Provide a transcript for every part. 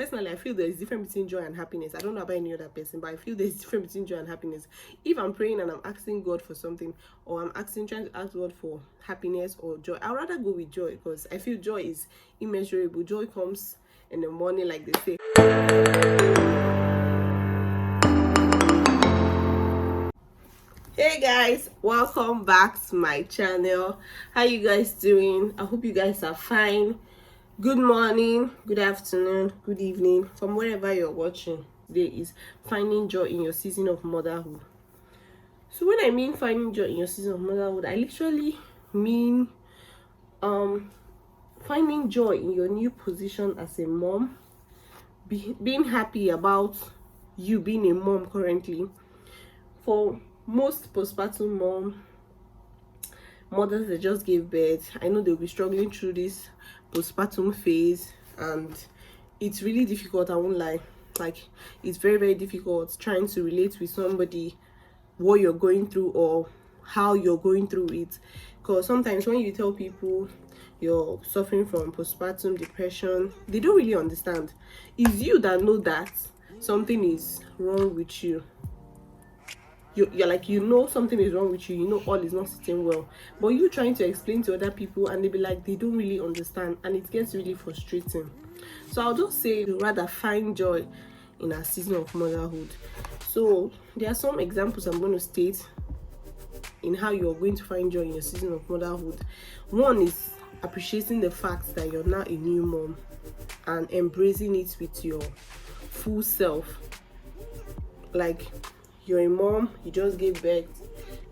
Personally, I feel there's difference between joy and happiness. I don't know about any other person, but I feel there's difference between joy and happiness. If I'm praying and I'm asking God for something, or I'm trying to ask God for happiness or joy, I'd rather go with joy, because I feel joy is immeasurable. Joy comes in the morning, like they say. Hey guys, welcome back to my channel. How you guys doing? I hope you guys are fine. Good morning, good afternoon, good evening, from wherever you're watching. Today is finding joy in your season of motherhood. So when I mean finding joy in your season of motherhood, I literally mean finding joy in your new position as a mom, being happy about you being a mom currently. For most postpartum mothers that just gave birth, I know they'll be struggling through this postpartum phase, and it's really difficult. I won't lie, like it's very, very difficult trying to relate with somebody what you're going through or how you're going through it, because sometimes when you tell people you're suffering from postpartum depression, they don't really understand. It's you that know that something is wrong with you. You're like, you know something is wrong with you, you know all is not sitting well, but you trying to explain to other people and they be like, they don't really understand, and it gets really frustrating. So I'll just say, rather find joy in our season of motherhood. So there are some examples I'm going to state in how you're going to find joy in your season of motherhood. One is appreciating the fact that you're now a new mom and embracing it with your full self. Like, you're a mom, you just gave birth,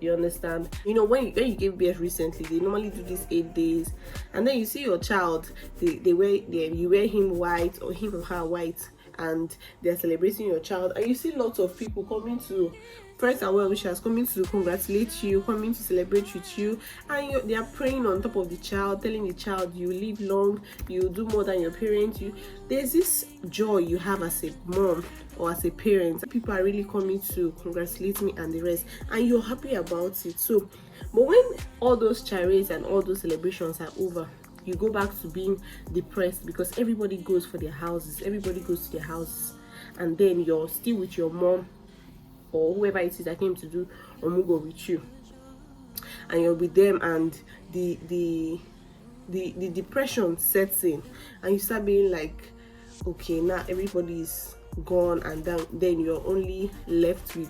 you understand. You know, when you gave birth recently, they normally do this 8 days, and then you see your child, you wear him white or him or her white, and they're celebrating your child, and you see lots of people coming to friends and well wishers, coming to congratulate you, coming to celebrate with you, and they are praying on top of the child, telling the child you live long, you do more than your parents. There's this joy you have as a mom or as a parent. People are really coming to congratulate me and the rest, and you're happy about it. So, but when all those charades and all those celebrations are over, you go back to being depressed because everybody goes to their houses, and then you're still with your mom or whoever it is that came to do omugo with you, and you're with them, and the depression sets in, and you start being like, okay, now everybody's gone, and then you're only left to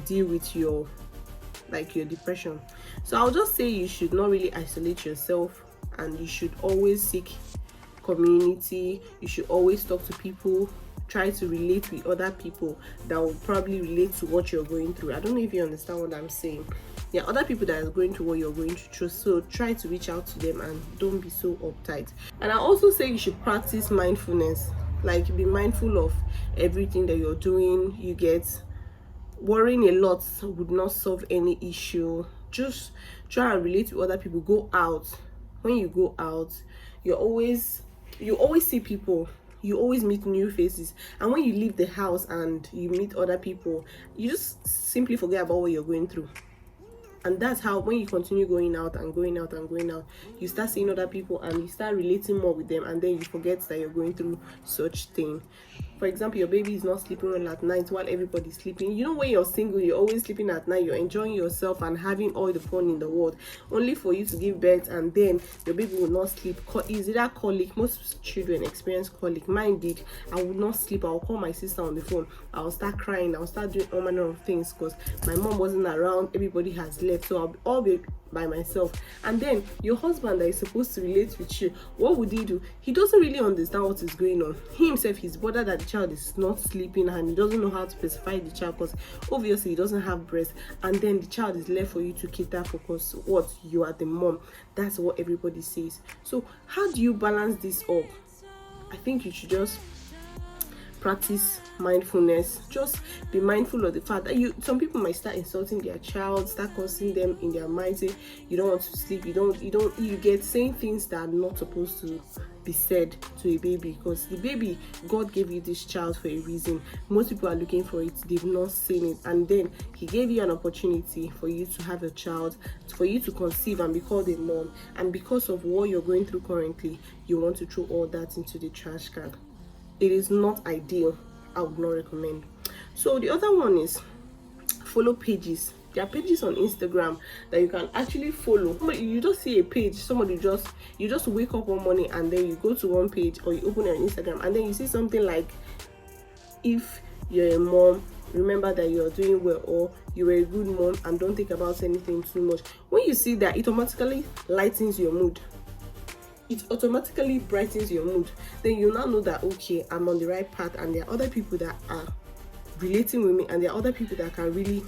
deal with your depression. So I'll just say, you should not really isolate yourself, and you should always seek community. You should always talk to people, try to relate with other people that will probably relate to what you're going through. I don't know if you understand what I'm saying. Yeah, other people that are going through what you're going through, so try to reach out to them and don't be so uptight. And I also say you should practice mindfulness. Like, be mindful of everything that you're doing. You get worrying a lot would not solve any issue. Just try and relate with other people. Go out. When you go out, you always see people, you always meet new faces, and when you leave the house and you meet other people, you just simply forget about what you're going through. And that's how, when you continue going out, you start seeing other people and you start relating more with them, and then you forget that you're going through such thing. For example, your baby is not sleeping well at night while everybody's sleeping. You know, when you're single, you're always sleeping at night, you're enjoying yourself and having all the fun in the world, only for you to give birth and then your baby will not sleep. Is that colic? Most children experience colic. Mine did. I would not sleep. I'll call my sister on the phone, I'll start crying, I'll start doing all manner of things because my mom wasn't around, everybody has left, so I'll all be by myself. And then your husband that is supposed to relate with you, what would he do? He doesn't really understand what is going on. He himself, he's bothered that the child is not sleeping, and he doesn't know how to pacify the child because obviously he doesn't have breast, and then the child is left for you to cater for because what, you are the mom. That's what everybody says. So how do you balance this up? I think you should just practice mindfulness. Just be mindful of the fact that some people might start insulting their child, start cursing them in their mind, say you don't want to sleep, you get saying things that are not supposed to be said to a baby, because the baby, God gave you this child for a reason. Most people are looking for it, they've not seen it, and then he gave you an opportunity for you to have a child, for you to conceive and be called a mom, and because of what you're going through currently, you want to throw all that into the trash can. It is not ideal. I would not recommend. So the other one is follow pages. There are pages on Instagram that you can actually follow. You just see a page, you just wake up one morning and then you go to one page, or you open it on Instagram and then you see something like, if you're a mom, remember that you're doing well, or you're a good mom and don't think about anything too much. When you see that, it automatically lightens your mood. It automatically brightens your mood. Then you now know that, okay, I'm on the right path, and there are other people that are relating with me, and there are other people that can really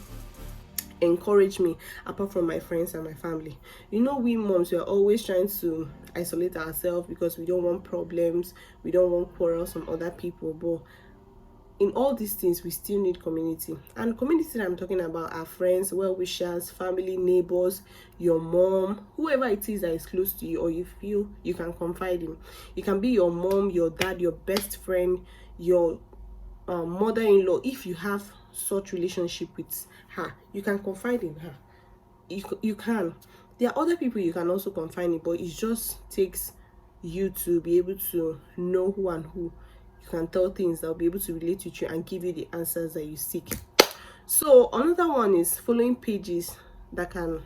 encourage me apart from my friends and my family. You know, we moms, we are always trying to isolate ourselves because we don't want problems, we don't want quarrels from other people, but in all these things we still need community. And community that I'm talking about are friends, well-wishers, family, neighbors, your mom, whoever it is that is close to you or you feel you can confide in. It can be your mom, your dad, your best friend, your mother-in-law. If you have such relationship with her, you can confide in her. You can. There are other people you can also confide in, but it just takes you to be able to know who and who you can tell things that will be able to relate with you and give you the answers that you seek. So another one is following pages that can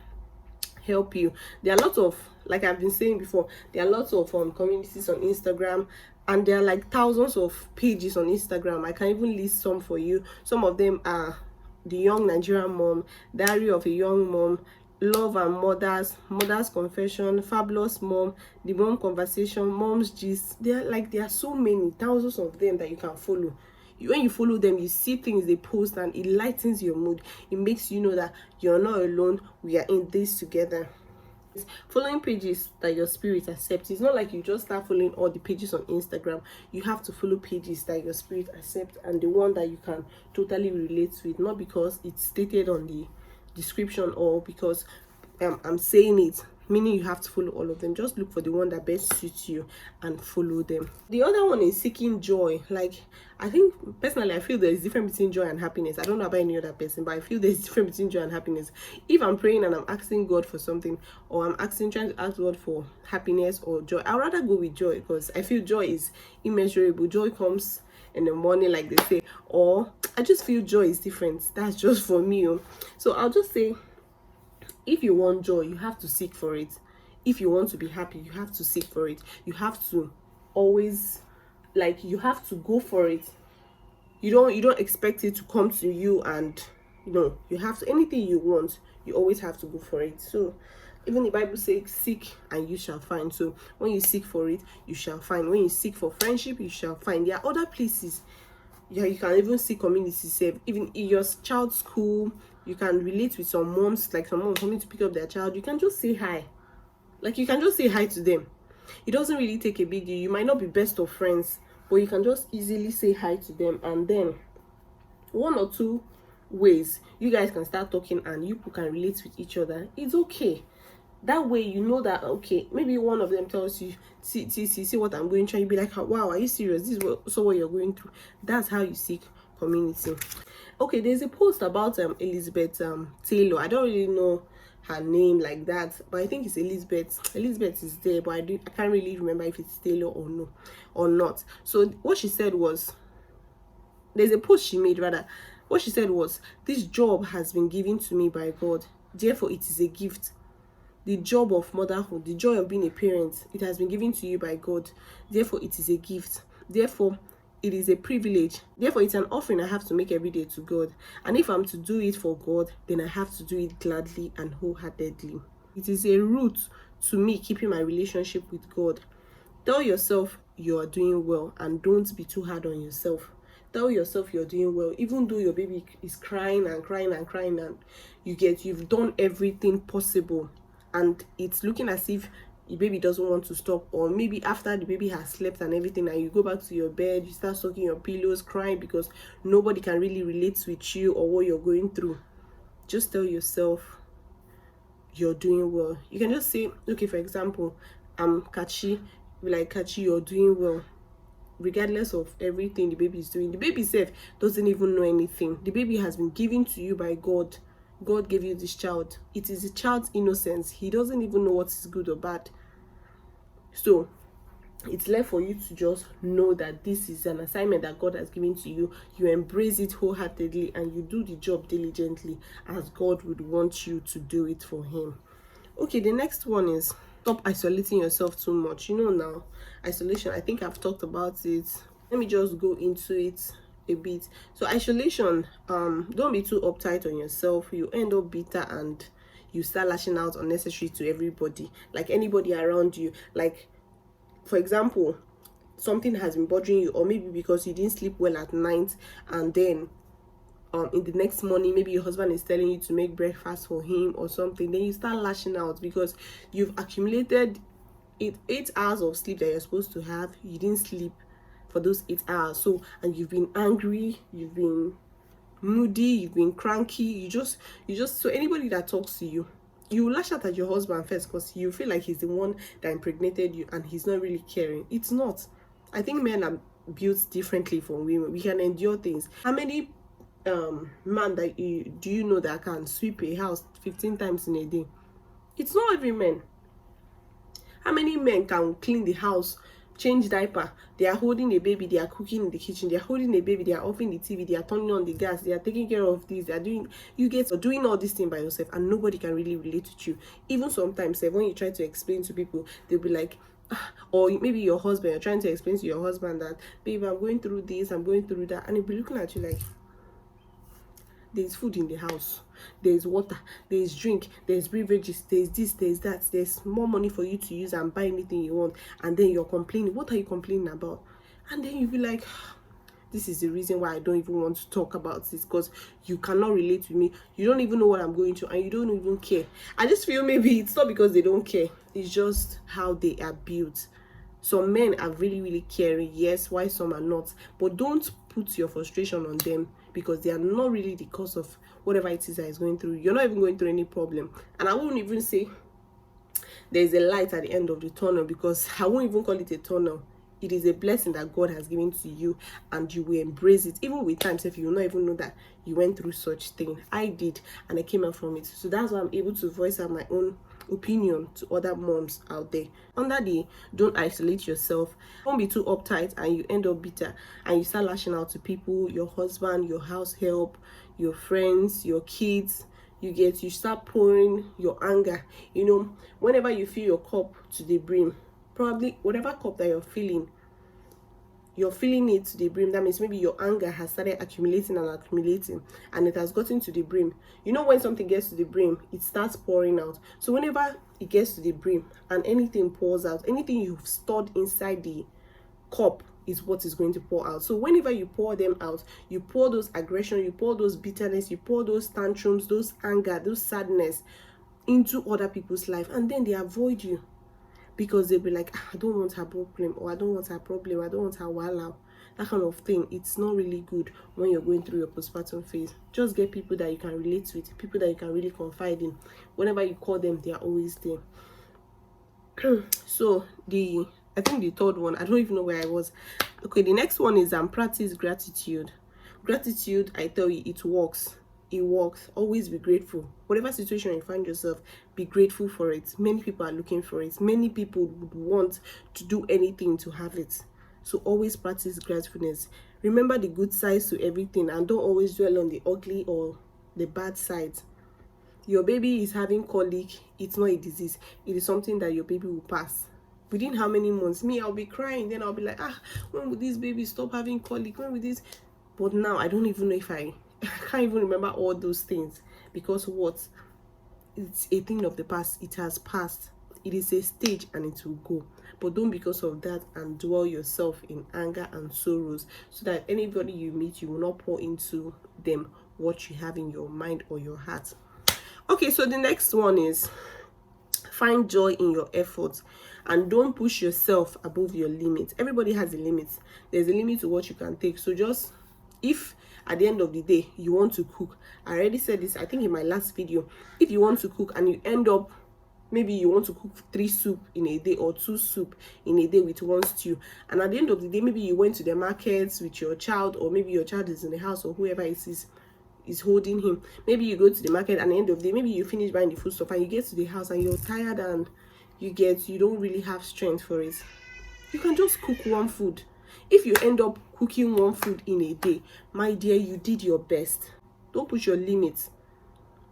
help you. There are lots of, like I've been saying before, there are lots of communities on Instagram, and there are like thousands of pages on Instagram. I can even list some for you. Some of them are The Young Nigerian Mom, Diary of a Young Mom, Love and Mother's Confession, Fabulous Mom, The Mom Conversation, Mom's Gist. There are so many, thousands of them that you can follow. When you follow them, you see things they post and it lightens your mood. It makes you know that you're not alone, we are in this together. Following pages that your spirit accepts. It's not like you just start following all the pages on Instagram. You have to follow pages that your spirit accepts and the one that you can totally relate with, not because it's stated on the description or because I'm saying it, meaning you have to follow all of them. Just look for the one that best suits you and follow them. The other one is seeking joy. Like, I think personally, I feel there's a difference between joy and happiness. I don't know about any other person, but I feel there's a difference between joy and happiness. If I'm praying and I'm asking God for something, or I'm trying to ask God for happiness or joy, I'd rather go with joy, because I feel joy is immeasurable. Joy comes in the morning, like they say, or I just feel joy is different. That's just for me. So I'll just say, if you want joy, you have to seek for it. If you want to be happy, you have to seek for it. You have to always, you have to go for it. You don't expect it to come to you, and you have to, anything you want, you always have to go for it. So even the Bible says, seek and you shall find. So when you seek for it, you shall find. When you seek for friendship, you shall find. There are other places. Yeah, you can even see community safe. Even in your child's school, you can relate with some moms, like some mom coming to pick up their child. You can just say hi. You can just say hi to them. It doesn't really take a big deal. You might not be best of friends, but you can just easily say hi to them, and then one or two ways you guys can start talking and you can relate with each other. It's okay. That way you know that, okay, maybe one of them tells you, see what I'm going through, you'll be like, wow, are you serious? This is what you're going through. That's how you seek community. Okay, there's a post about Elizabeth Taylor. I don't really know her name like that, but I think it's Elizabeth. Elizabeth is there, but I can't really remember if it's Taylor or not. So what she said was, there's a post she made rather. What she said was, this job has been given to me by God, therefore it is a gift. The job of motherhood, the joy of being a parent, it has been given to you by God, therefore it is a gift. Therefore it is a privilege. Therefore it's an offering I have to make every day to God. And if I'm to do it for God, then I have to do it gladly and wholeheartedly. It is a route to me keeping my relationship with God. Tell yourself you are doing well, and don't be too hard on yourself. Tell yourself you're doing well, even though your baby is crying and crying and crying, and you've done everything possible, and it's looking as if the baby doesn't want to stop. Or maybe after the baby has slept and everything, and you go back to your bed, you start sucking your pillows, crying because nobody can really relate with you or what you're going through. Just tell yourself you're doing well. You can just say, okay, for example, I'm Kachi, be like, Kachi, you're doing well, regardless of everything the baby is doing. The baby self doesn't even know anything. The baby has been given to you by God. God gave you this child. It is a child's innocence. He doesn't even know what is good or bad. So it's left for you to just know that this is an assignment that God has given to you. You embrace it wholeheartedly and you do the job diligently as God would want you to do it for him. Okay, the next one is stop isolating yourself too much. You know, now isolation, I think I've talked about it. Let me just go into it a bit. So isolation, don't be too uptight on yourself. You end up bitter and you start lashing out unnecessary to everybody, like anybody around you. Like, for example, something has been bothering you, or maybe because you didn't sleep well at night, and then in the next morning maybe your husband is telling you to make breakfast for him or something, then you start lashing out because you've accumulated 8 hours of sleep that you're supposed to have. You didn't sleep for those 8 hours, so, and you've been angry, you've been moody, you've been cranky, you just so anybody that talks to you, you lash out at your husband first because you feel like he's the one that impregnated you and he's not really caring. It's not. I think men are built differently from women. We can endure things. How many man that do you know that can sweep a house 15 times in a day? It's not every man. How many men can clean the house, change diaper, they are holding a baby, they are cooking in the kitchen, they are holding a baby, they are offing the TV, they are turning on the gas, they are taking care of this, they are doing, you get doing all this thing by yourself, and nobody can really relate with you. Even sometimes when you try to explain to people, they'll be like, or maybe your husband, you're trying to explain to your husband that, babe, I'm going through this, I'm going through that, and he'll be looking at you like, there's food in the house, there's water, there's drink, there's beverages, there's this, there's that, there's more money for you to use and buy anything you want, and then you're complaining. What are you complaining about? And then you'll be like, this is the reason why I don't even want to talk about this, because you cannot relate with me. You don't even know what I'm going through, and you don't even care. I just feel maybe it's not because they don't care, it's just how they are built. Some men are really, really caring, yes, why some are not, but don't put your frustration on them, because they are not really the cause of whatever it is that is going through. You're not even going through any problem. And I won't even say there's a light at the end of the tunnel, because I won't even call it a tunnel. It is a blessing that God has given to you, and you will embrace it. Even with times if you will not even know that you went through such thing. I did, and I came out from it. So that's why I'm able to voice out my own opinion to other moms out there. Under the don't isolate yourself, don't be too uptight and you end up bitter and you start lashing out to people, your husband, your house help, your friends, your kids. You start pouring your anger. You know, whenever you fill your cup to the brim, probably whatever cup that you're filling it to the brim. That means maybe your anger has started accumulating and it has gotten to the brim. You know, when something gets to the brim, it starts pouring out. So whenever it gets to the brim and anything pours out, anything you've stored inside the cup is what is going to pour out. So whenever you pour them out, you pour those aggression, you pour those bitterness, you pour those tantrums, those anger, those sadness into other people's life, and then they avoid you. Because they'll be like, I don't want her problem, or I don't want her problem, I don't want her wallow, that kind of thing. It's not really good when you're going through your postpartum phase. Just get people that you can relate with, people that you can really confide in. Whenever you call them, they are always there. So I think the third one, I don't even know where I was. Okay, the next one is practice gratitude. Gratitude, I tell you, it works. It works. Always be grateful. Whatever situation you find yourself, be grateful for it. Many people are looking for it. Many people would want to do anything to have it. So always practice gratefulness. Remember the good sides to everything, and don't always dwell on the ugly or the bad sides. Your baby is having colic. It's not a disease. It is something that your baby will pass. Within how many months? Me, I'll be crying. Then I'll be like, when will this baby stop having colic? When will this? But now I don't even know if I can't even remember all those things, because what? It's a thing of the past. It has passed. It is a stage and it will go. But don't, because of that, and dwell yourself in anger and sorrows, so that anybody you meet, you will not pour into them what you have in your mind or your heart. Okay, so the next one is find joy in your efforts, and don't push yourself above your limit. Everybody has a limit. There's a limit to what you can take. So just, if at the end of the day you want to cook, I already said this, I think in my last video, if you want to cook and you end up maybe you want to cook 3 soup in a day or 2 soup in a day with 1 stew, and at the end of the day maybe you went to the markets with your child, or maybe your child is in the house, or whoever it is holding him. Maybe you go to the market, and at the end of the day maybe you finish buying the food stuff and you get to the house and you're tired and you don't really have strength for it. You can just cook 1 food. If you end up cooking 1 food in a day, my dear, you did your best. Don't push your limits.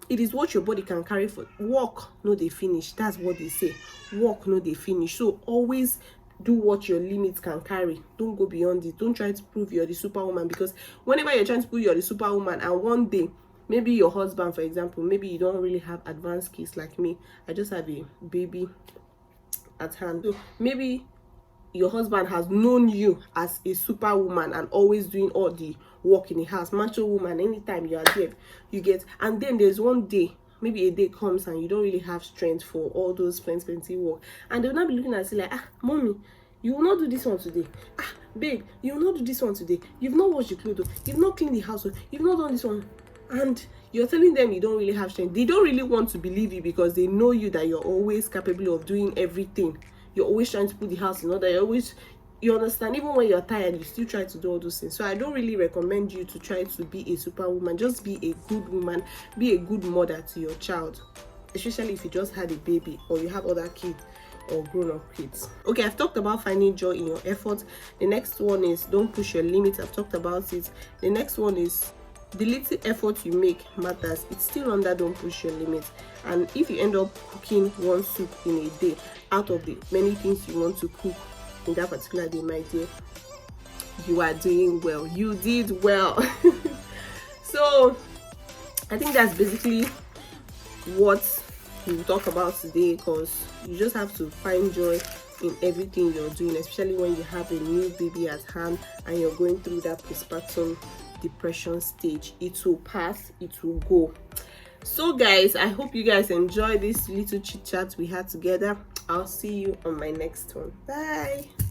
It is what your body can carry. For work no dey finish, that's what they say. Work no dey finish. So always do what your limits can carry. Don't go beyond it. Don't try to prove you're the superwoman, because whenever you're trying to prove you're the superwoman and one day maybe your husband, for example, maybe you don't really have advanced kids like me, I just have a baby at hand, so maybe your husband has known you as a superwoman and always doing all the work in the house, macho woman, anytime you are there, you get. And then there's one day, maybe a day comes and you don't really have strength for all those plenty work, and they'll not be looking at you like, mommy, you will not do this one today. Babe, you will not do this one today. You've not washed the clothes, you've not cleaned the house, you've not done this one. And you're telling them you don't really have strength. They don't really want to believe you, because they know you, that you're always capable of doing everything. You're always trying to put the house in order. You understand, even when you're tired, you still try to do all those things. So I don't really recommend you to try to be a superwoman. Just be a good woman, be a good mother to your child, especially if you just had a baby or you have other kids or grown-up kids. Okay, I've talked about finding joy in your efforts. The next one is don't push your limits. I've talked about it. The next one is the little effort you make matters. It's still under don't push your limits. And if you end up cooking 1 soup in a day out of the many things you want to cook in that particular day, my dear, you are doing well. You did well. So I think that's basically what we will talk about today, because you just have to find joy in everything you're doing, especially when you have a new baby at hand and you're going through that postpartum depression stage. It will pass, it will go. So guys, I hope you guys enjoy this little chit chat we had together. I'll see you on my next one. Bye.